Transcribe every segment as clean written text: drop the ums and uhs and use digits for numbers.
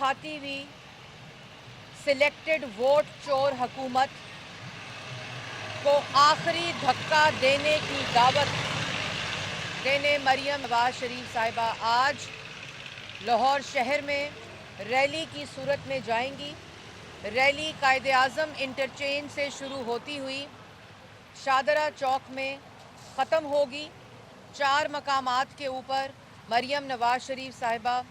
खाती हुई selected vote चोर हुकूमत को आखिरी धक्का देने की दावत देने मरियम नवाज शरीफ साहिबा आज लाहौर शहर में रैली की सूरत में जाएंगी। रैली कायदे आज़म इंटरचेंज से शुरू होती हुई शादरा चौक में ख़त्म होगी। 4 मकामात के ऊपर मरियम नवाज शरीफ साहिबा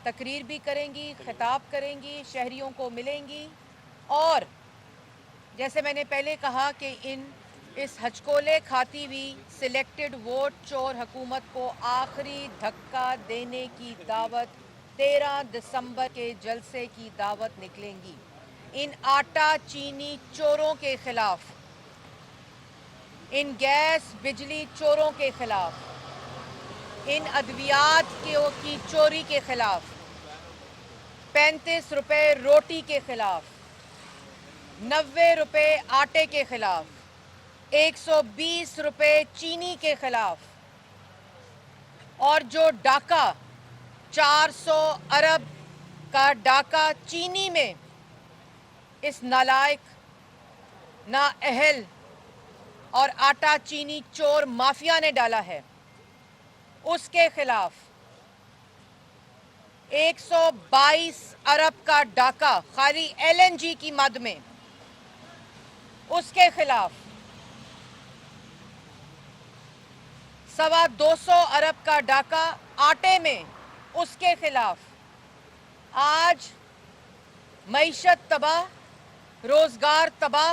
तकरीर भी करेंगी, खिताब करेंगी, शहरियों को मिलेंगी और जैसे मैंने पहले कहा कि इस हचकोले खाती हुई सिलेक्टेड वोट चोर हुकूमत को आखिरी धक्का देने की दावत 13 दिसंबर के जलसे की दावत निकलेंगी। इन आटा चीनी चोरों के खिलाफ, इन गैस बिजली चोरों के खिलाफ, इन अद्वियात की चोरी के खिलाफ, 35 रुपए रोटी के खिलाफ, 90 रुपए आटे के खिलाफ, 120 रुपए चीनी के खिलाफ और जो डाका 400 अरब का डाका चीनी में इस नालायक, नाअहल और आटा चीनी चोर माफिया ने डाला है, उसके खिलाफ 122 अरब का डाका खाली LNG की मद में, उसके खिलाफ 225 अरब का डाका आटे में, उसके खिलाफ आज मईशत तबाह, रोजगार तबाह,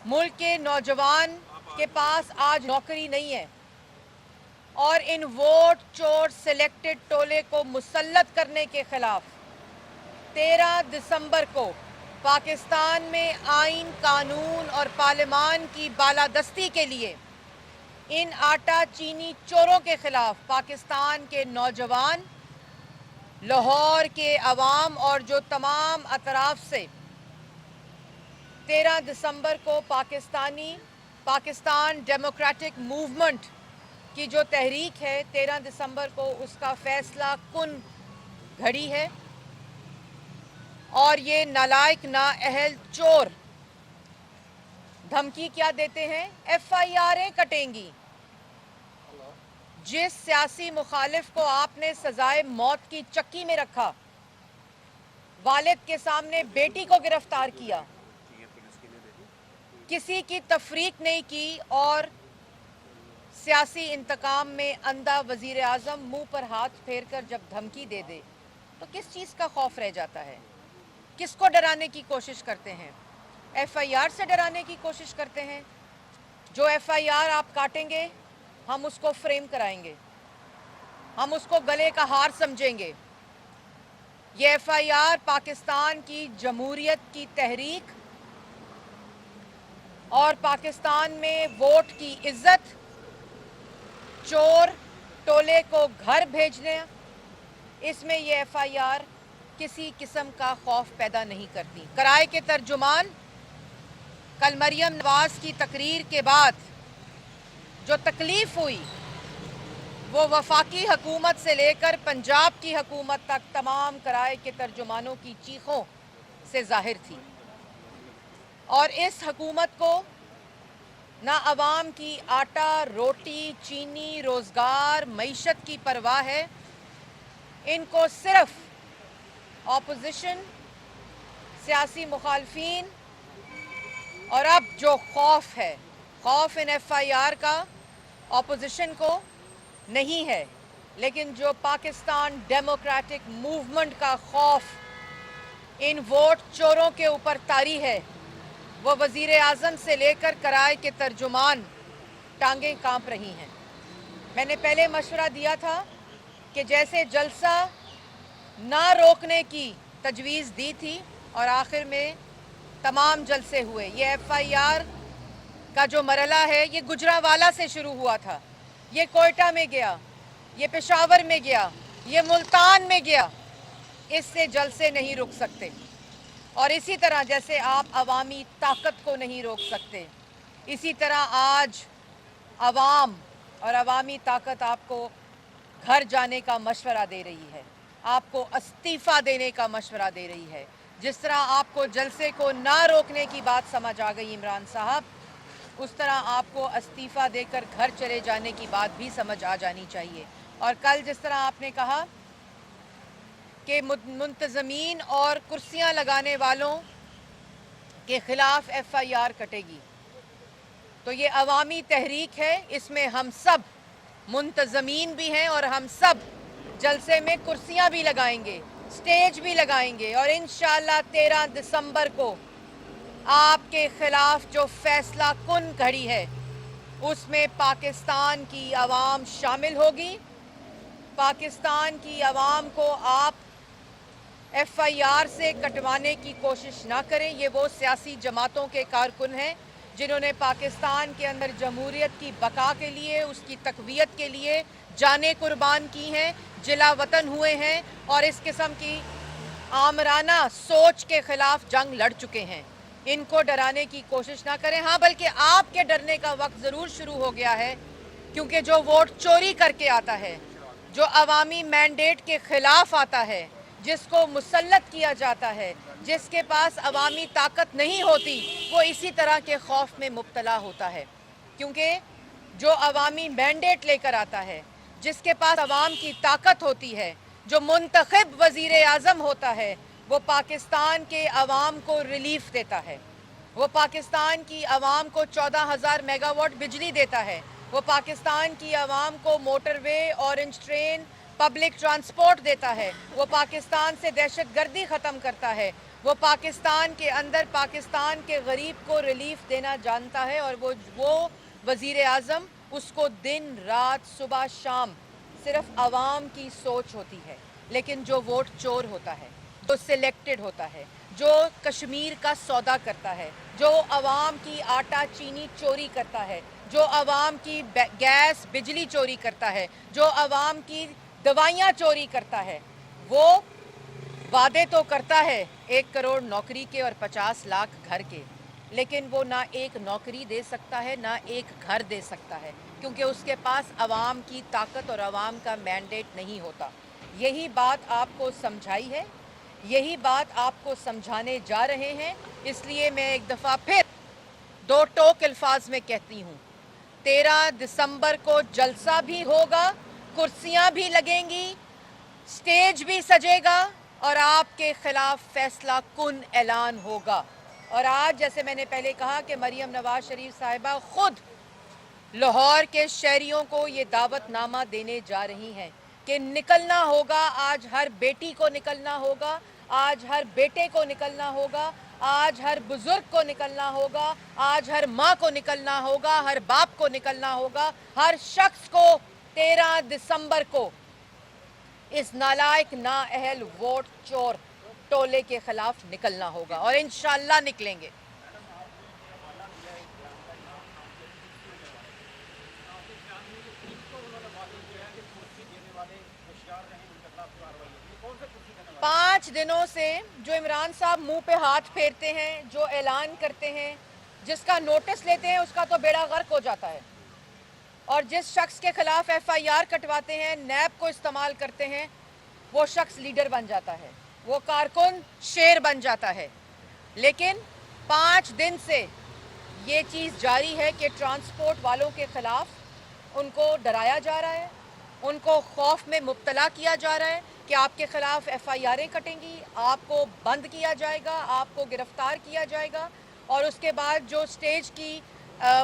मुल्क के नौजवान के पास आज नौकरी नहीं है और इन वोट चोर सिलेक्टेड टोले को मुसल्लत करने के खिलाफ 13 दिसंबर को पाकिस्तान में आइन, कानून और पार्लिमान की बालादस्ती के लिए इन आटा चीनी चोरों के खिलाफ पाकिस्तान के नौजवान, लाहौर के अवाम और जो तमाम अतराफ से 13 दिसंबर को पाकिस्तान डेमोक्रेटिक मूवमेंट की जो तहरीक है 13 दिसंबर को उसका फैसला कुन घड़ी है और ये नालायक, नाअहल चोर धमकी क्या देते हैं? FIR'ें कटेंगी। जिस सियासी मुखालिफ को आपने सजाए मौत की चक्की में रखा, वालिद के सामने बेटी को गिरफ्तार किया, किसी की तफरीक नहीं की और सियासी इंतकाम में अंधा वजीर आज़म मुंह पर हाथ फेर कर जब धमकी दे दे तो किस चीज़ का खौफ रह जाता है? किसको डराने की कोशिश करते हैं? FIR से डराने की कोशिश करते हैं। जो FIR आप काटेंगे हम उसको फ्रेम कराएंगे, हम उसको गले का हार समझेंगे। ये FIR पाकिस्तान की जमहूरियत की तहरीक और पाकिस्तान में वोट की इज्जत, चोर टोले को घर भेजने, इसमें ये FIR किसी किस्म का खौफ पैदा नहीं करती। कराए के तर्जुमान, कल मरियम नवाज की तकरीर के बाद जो तकलीफ हुई वो वफाकी हुकूमत से लेकर पंजाब की हुकूमत तक तमाम कराए के तर्जुमानों की चीखों से जाहिर थी और इस हुकूमत को ना अवाम की आटा, रोटी, चीनी, रोज़गार, मईशत की परवाह है। इनको सिर्फ ऑपोजिशन, सियासी मुखालफीन और अब जो खौफ है, खौफ इन FIR का ऑपोजिशन को नहीं है, लेकिन जो पाकिस्तान डेमोक्रेटिक मूवमेंट का खौफ इन वोट चोरों के ऊपर तारी है, वो वज़ीर आज़म से लेकर कराए के तर्जुमान टांगें कांप रही हैं। मैंने पहले मशवरा दिया था कि जैसे जलसा ना रोकने की तजवीज़ दी थी और आखिर में तमाम जलसे हुए। ये FIR का जो मरला है ये गुजरावाला से शुरू हुआ था, ये कोयटा में गया, ये पेशावर में गया, ये मुल्तान में गया। इससे जलसे नहीं रुक सकते और इसी तरह जैसे आप अवामी ताकत को नहीं रोक सकते, इसी तरह आज अवाम और अवामी ताकत आपको घर जाने का मशवरा दे रही है। आपको इस्तीफा देने का मशवरा दे रही है। जिस तरह आपको जलसे को ना रोकने की बात समझ आ गई इमरान साहब, उस तरह आपको इस्तीफा देकर घर चले जाने की बात भी समझ आ जानी चाहिए। और कल जिस तरह आपने कहा कि मुंतज़मीन और कुर्सियां लगाने वालों के खिलाफ FIR कटेगी, तो ये अवामी तहरीक है, इसमें हम सब मुंतज़मीन भी हैं और हम सब जलसे में कुर्सियां भी लगाएंगे, स्टेज भी लगाएंगे, और इंशाअल्लाह 13 दिसंबर को आपके खिलाफ जो फैसला कुन घड़ी है उसमें पाकिस्तान की आवाम शामिल होगी। पाकिस्तान की आवाम को आप FIR से कटवाने की कोशिश ना करें। ये वो सियासी जमातों के कारकुन हैं जिन्होंने पाकिस्तान के अंदर जमहूरियत की बका के लिए, उसकी तक़वियत के लिए जानें कुर्बान की हैं, जिला वतन हुए हैं और इस किस्म की आमराना सोच के ख़िलाफ़ जंग लड़ चुके हैं। इनको डराने की कोशिश ना करें। हाँ, बल्कि आपके डरने का वक्त ज़रूर शुरू हो गया है, क्योंकि जो वोट चोरी करके आता है, जो अवामी मैंडेट के ख़िलाफ़ आता है, जिसको मुसल्लत किया जाता है, जिसके पास अवामी ताकत नहीं होती, वो इसी तरह के खौफ में मुब्तला होता है। क्योंकि जो अवामी मैंडेट लेकर आता है, जिसके पास अवाम की ताकत होती है, जो मुंतखब वज़ीर आज़म होता है, वो पाकिस्तान के अवाम को रिलीफ देता है। वो पाकिस्तान की अवाम को 14,000 मेगावाट बिजली देता है। वो पाकिस्तान की अवाम को motorway, orange train, public transport देता है। वो पाकिस्तान से दहशतगर्दी ख़त्म करता है। वो पाकिस्तान के अंदर पाकिस्तान के गरीब को रिलीफ देना जानता है, और वो वज़ीर आज़म उसको दिन रात सुबह शाम सिर्फ अवाम की सोच होती है। लेकिन जो वोट चोर होता है, जो सिलेक्टेड होता है, जो कश्मीर का सौदा करता है, जो अवाम की आटा चीनी चोरी करता है, जो अवाम की गैस बिजली चोरी करता है, जो अवाम की दवाइयाँ चोरी करता है, वो वादे तो करता है 1 करोड़ नौकरी के और 50 लाख घर के, लेकिन वो ना एक नौकरी दे सकता है, ना एक घर दे सकता है, क्योंकि उसके पास अवाम की ताकत और अवाम का मैंडेट नहीं होता। यही बात आपको समझाई है, यही बात आपको समझाने जा रहे हैं। इसलिए मैं एक दफ़ा फिर 2 टोक अल्फाज में कहती हूँ, 13 दिसंबर को जलसा भी होगा, कुर्सियाँ भी लगेंगी, स्टेज भी सजेगा और आपके खिलाफ फैसला कुन ऐलान होगा। और आज जैसे मैंने पहले कहा कि मरियम नवाज शरीफ साहिबा खुद लाहौर के शहरियों को ये दावतनामा देने जा रही हैं कि निकलना होगा, आज हर बेटी को निकलना होगा, आज हर बेटे को निकलना होगा, आज हर बुजुर्ग को निकलना होगा, आज हर माँ को निकलना होगा, हर बाप को निकलना होगा, हर शख्स को 13 दिसंबर को इस नालायक नाअहल वोट चोर टोले के खिलाफ निकलना होगा, और इंशाअल्लाह निकलेंगे। पाँच दिनों से जो इमरान साहब मुंह पे हाथ फेरते हैं, जो ऐलान करते हैं, जिसका नोटिस लेते हैं, उसका तो बेड़ा गर्क हो जाता है। और जिस शख्स के खिलाफ FIR कटवाते हैं, नैब को इस्तेमाल करते हैं, वो शख्स लीडर बन जाता है, वो कारकुन शेर बन जाता है। लेकिन 5 दिन से ये चीज़ जारी है कि ट्रांसपोर्ट वालों के खिलाफ उनको डराया जा रहा है, उनको खौफ में मुब्तला किया जा रहा है कि आपके खिलाफ FIRें कटेंगी, आपको बंद किया जाएगा, आपको गिरफ्तार किया जाएगा। और उसके बाद जो स्टेज की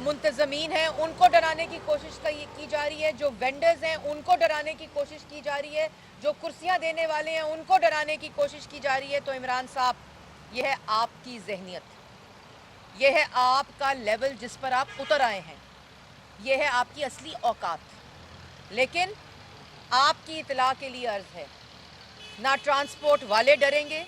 मुंतज़मीन हैं, उनको डराने की कोशिश की जा रही है, जो वेंडर्स हैं उनको डराने की कोशिश की जा रही है, जो कुर्सियां देने वाले हैं उनको डराने की कोशिश की जा रही है। तो इमरान साहब, यह है आपकी जहनियत, यह है आपका लेवल जिस पर आप उतर आए हैं, यह है आपकी असली औकात। लेकिन आपकी इतला के लिए अर्ज़ है, ना ट्रांसपोर्ट वाले डरेंगे,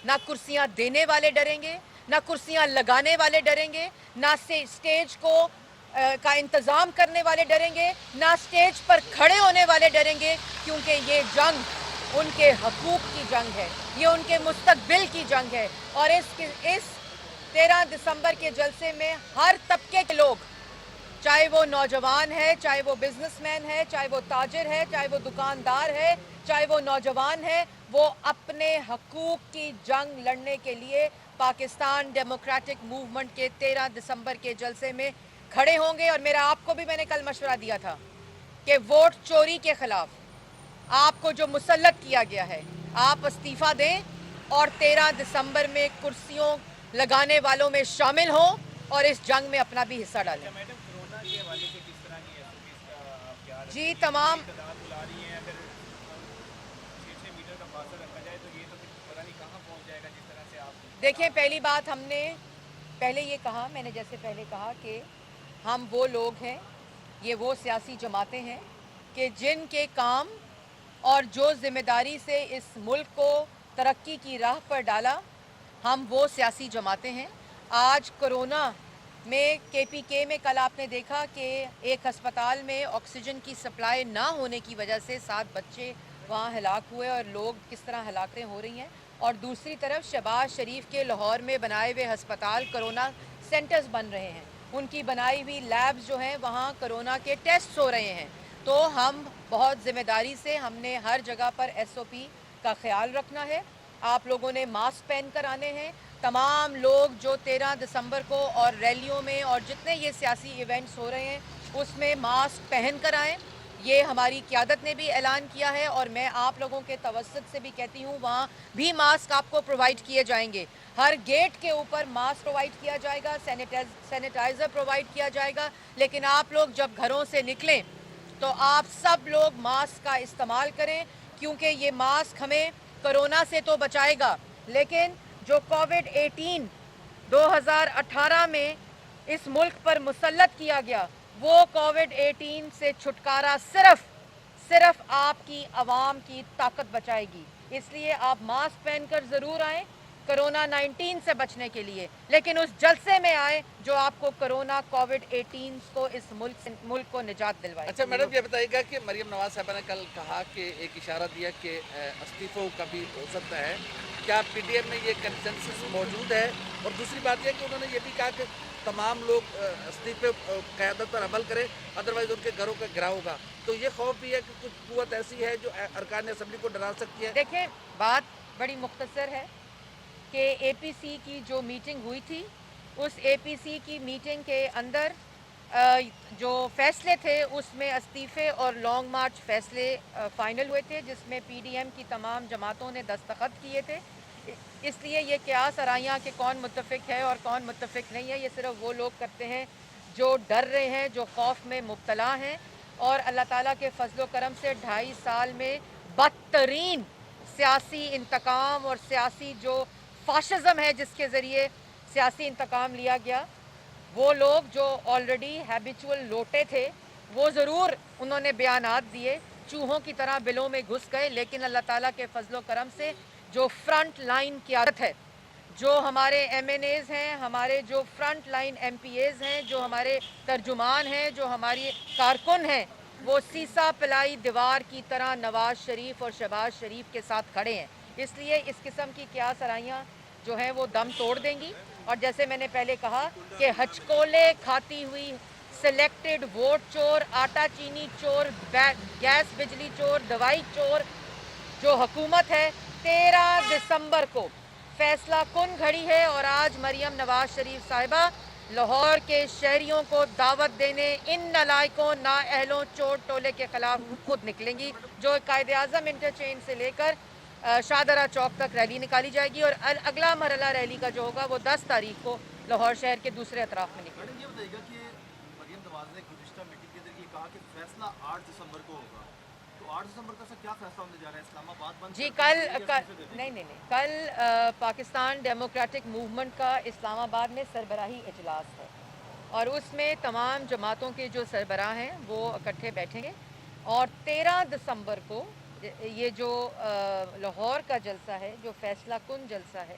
ना कुर्सियां देने वाले डरेंगे, ना कुर्सियां लगाने वाले डरेंगे, ना स्टेज को का इंतज़ाम करने वाले डरेंगे, ना स्टेज पर खड़े होने वाले डरेंगे, क्योंकि ये जंग उनके हकूक़ की जंग है, ये उनके मुस्तक़बिल की जंग है। और इस 13 दिसंबर के जलसे में हर तबके के लोग, चाहे वो नौजवान है, चाहे वो बिजनेसमैन है, चाहे वो ताजिर है, चाहे वो दुकानदार है, چاہے وہ نوجوان ہیں، وہ اپنے حقوق کی جنگ لڑنے کے لیے پاکستان ڈیموکریٹک موومنٹ کے 13 دسمبر کے جلسے میں کھڑے ہوں گے. اور میرا آپ کو بھی میں نے کل مشورہ دیا تھا کہ ووٹ چوری کے خلاف آپ کو جو مسلط کیا گیا ہے، آپ استعفیٰ دیں اور 13 دسمبر میں کرسیوں لگانے والوں میں شامل ہوں اور اس جنگ میں اپنا بھی حصہ ڈالیں. جی تمام دیکھیں، پہلی بات ہم نے پہلے یہ کہا، میں نے جیسے پہلے کہا کہ ہم وہ لوگ ہیں، یہ وہ سیاسی جماعتیں ہیں کہ جن کے کام اور جو ذمہ داری سے اس ملک کو ترقی کی راہ پر ڈالا، ہم وہ سیاسی جماعتیں ہیں. آج کرونا میں کے پی کے میں کل آپ نے دیکھا کہ ایک ہسپتال میں آکسیجن کی سپلائی نہ ہونے کی وجہ سے 7 بچے وہاں ہلاک ہوئے اور لوگ کس طرح ہلاکتیں ہو رہی ہیں. اور دوسری طرف شہباز شریف کے لاہور میں بنائے ہوئے ہسپتال کرونا سینٹرز بن رہے ہیں، ان کی بنائی ہوئی لیبز جو ہیں وہاں کرونا کے ٹیسٹ ہو رہے ہیں. تو ہم بہت ذمہ داری سے ہم نے ہر جگہ پر ایس او پی کا خیال رکھنا ہے. آپ لوگوں نے ماسک پہن کر آنے ہیں. تمام لوگ جو 13 دسمبر کو اور ریلیوں میں اور جتنے یہ سیاسی ایونٹس ہو رہے ہیں اس میں ماسک پہن کر آئیں. یہ ہماری قیادت نے بھی اعلان کیا ہے اور میں آپ لوگوں کے توسط سے بھی کہتی ہوں وہاں بھی ماسک آپ کو پرووائڈ کیے جائیں گے. ہر گیٹ کے اوپر ماسک پرووائڈ کیا جائے گا، سینیٹائزر پرووائڈ کیا جائے گا. لیکن آپ لوگ جب گھروں سے نکلیں تو آپ سب لوگ ماسک کا استعمال کریں، کیونکہ یہ ماسک ہمیں کرونا سے تو بچائے گا، لیکن جو کووڈ-18 2018 میں اس ملک پر مسلط کیا گیا، وہ کووڈ-18 سے چھٹکارا صرف آپ کی عوام کی طاقت بچائے گی. اس لیے آپ ماسک پہن کر ضرور آئیں کرونا 19 سے بچنے کے لیے، لیکن اس جلسے میں آئیں جو آپ کو کرونا کووڈ-18 کو اس ملک کو نجات دلوائے. اچھا میڈم، یہ بتائیے گا کہ مریم نواز صاحبہ نے کل کہا کہ ایک اشارہ دیا کہ استعفوں کا بھی ہو سکتا ہے، کیا پی ڈی ایم میں یہ کنسنسس موجود ہے؟ اور دوسری بات یہ کہ انہوں نے یہ بھی کہا کہ تمام لوگ استعفے قیادت پر عمل کریں، ادروائز ان کے گھروں کا گھراؤ ہوگا. تو یہ خوف بھی ہے کہ کچھ قوت ایسی ہے جو ارکان اسمبلی کو ڈرا سکتی ہے. دیکھیں، بات بڑی مختصر ہے کہ اے پی سی کی جو میٹنگ ہوئی تھی، اس اے پی سی کی میٹنگ کے اندر جو فیصلے تھے اس میں استعفے اور لانگ مارچ فیصلے فائنل ہوئے تھے، جس میں پی ڈی ایم کی تمام جماعتوں نے دستخط کیے تھے. اس لیے یہ قیاس آرائیاں کہ کون متفق ہے اور کون متفق نہیں ہے، یہ صرف وہ لوگ کرتے ہیں جو ڈر رہے ہیں، جو خوف میں مبتلا ہیں. اور اللہ تعالیٰ کے فضل و کرم سے 2.5 سال میں بدترین سیاسی انتقام اور سیاسی جو فاشزم ہے جس کے ذریعے سیاسی انتقام لیا گیا، وہ لوگ جو آلریڈی ہیبیچول لوٹے تھے وہ ضرور انہوں نے بیانات دیے، چوہوں کی طرح بلوں میں گھس گئے، لیکن اللہ تعالیٰ کے فضل و کرم سے جو فرنٹ لائن قیادت ہے، جو ہمارے ایم این ایز ہیں، ہمارے جو front line MPs ہیں، جو ہمارے ترجمان ہیں، جو ہماری کارکن ہیں، وہ سیسا پلائی دیوار کی طرح نواز شریف اور شہباز شریف کے ساتھ کھڑے ہیں. اس لیے اس قسم کی قیاس آرائیاں جو ہیں وہ دم توڑ دیں گی. اور جیسے میں نے پہلے کہا کہ ہچکولے کھاتی ہوئی سلیکٹڈ ووٹ چور، آٹا چینی چور، گیس بجلی چور، دوائی چور جو حکومت ہے، 13 دسمبر کو فیصلہ کن گھڑی ہے. اور آج مریم نواز شریف صاحبہ لاہور کے شہریوں کو دعوت دینے ان نالائقوں، نااہلوں، چور ٹولے کے خلاف خود نکلیں گی، جو قائد اعظم انٹرچینج سے لے کر شاہدرہ چوک تک ریلی نکالی جائے گی. اور اگلا مرحلہ ریلی کا جو ہوگا وہ 10 تاریخ کو لاہور شہر کے دوسرے اطراف میں نکلے گا. یہ بتائیے گا کہ مریم نواز نے گزشتہ میٹنگ کے اندر یہ کہا کہ فیصلہ 8 دسمبر کو ہوگا، تو 8 دسمبر کا کیا فیصلہ ہونے جا رہا ہے؟ اسلام آباد بند جی کل نہیں کل پاکستان ڈیموکریٹک موومنٹ کا اسلام آباد میں سربراہی اجلاس ہے اور اس میں تمام جماعتوں کے جو سربراہ ہیں وہ اکٹھے بیٹھیں گے. اور 13 دسمبر کو یہ جو لاہور کا جلسہ ہے، جو فیصلہ کن جلسہ ہے،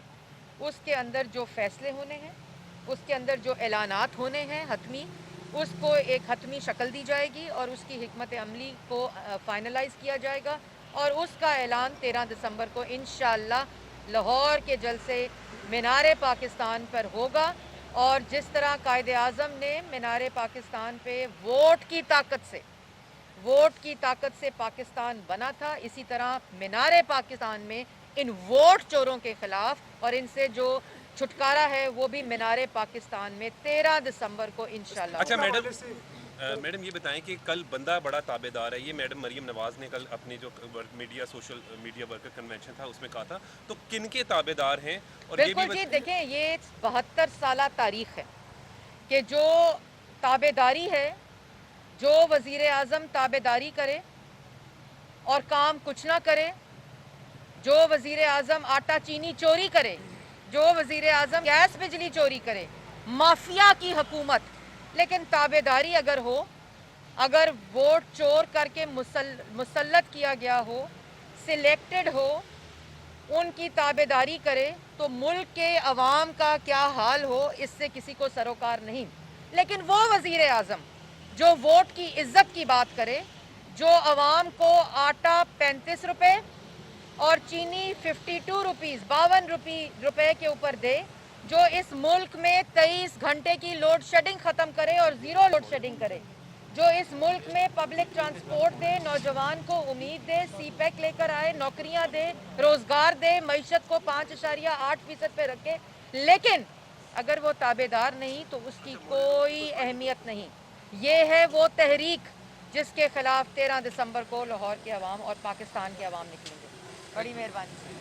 اس کے اندر جو فیصلے ہونے ہیں، اس کے اندر جو اعلانات ہونے ہیں حتمی، اس کو ایک حتمی شکل دی جائے گی اور اس کی حکمت عملی کو فائنلائز کیا جائے گا. اور اس کا اعلان 13 دسمبر کو انشاءاللہ لاہور کے جلسے مینار پاکستان پر ہوگا. اور جس طرح قائد اعظم نے مینار پاکستان پہ ووٹ کی طاقت سے वोट की ताकत से पाकिस्तान बना था, इसी तरह मीनार पाकिस्तान में इन वोट चोरों के खिलाफ और इनसे जो छुटकारा है वो भी मीनार पाकिस्तान में 13 दिसंबर को इंशाल्लाह अच्छा होगा। मैडम ये बताएं कि कल बंदा बड़ा ताबेदार है, ये मैडम मरीम नवाज़ ने कल अपनी जो media social media worker convention था उसमें कहा था, तो किन के ताबेदार हैं? और ये बिल्कुल भी जी, देखें ये 72 साल तारीख है कि जो ताबेदारी है, जो वज़ीर आज़म ताबेदारी करे और काम कुछ ना करे, जो वज़ीर आज़म आटा चीनी चोरी करे, जो वज़ीर आज़म गैस बिजली चोरी करे, माफिया की हुकूमत, लेकिन ताबेदारी अगर हो, अगर वोट चोर करके मुसल्लत किया गया हो, सिलेक्टेड हो, उनकी ताबेदारी करे तो मुल्क के अवाम का क्या हाल हो, इससे किसी को सरोकार नहीं। लेकिन वो वज़ीर आज़म जो वोट की इज्जत की बात करे, जो अवाम को आटा 35 रुपए और चीनी 52 रुपीज़ 52 रुपए के ऊपर दे, जो इस मुल्क में 23 घंटे की लोड शेडिंग ख़त्म करे और ज़ीरो लोड शेडिंग करे, जो इस मुल्क में पब्लिक ट्रांसपोर्ट दे, नौजवान को उम्मीद दे, सीपैक लेकर आए, नौकरियां दे, रोज़गार दे, मईशत को 5.8% पे रखे, लेकिन अगर वो ताबेदार नहीं तो उसकी कोई अहमियत नहीं। ये है वो तहरीक जिसके खिलाफ 13 दिसंबर को लाहौर के अवाम और पाकिस्तान के अवाम निकलेंगे। बड़ी मेहरबानी।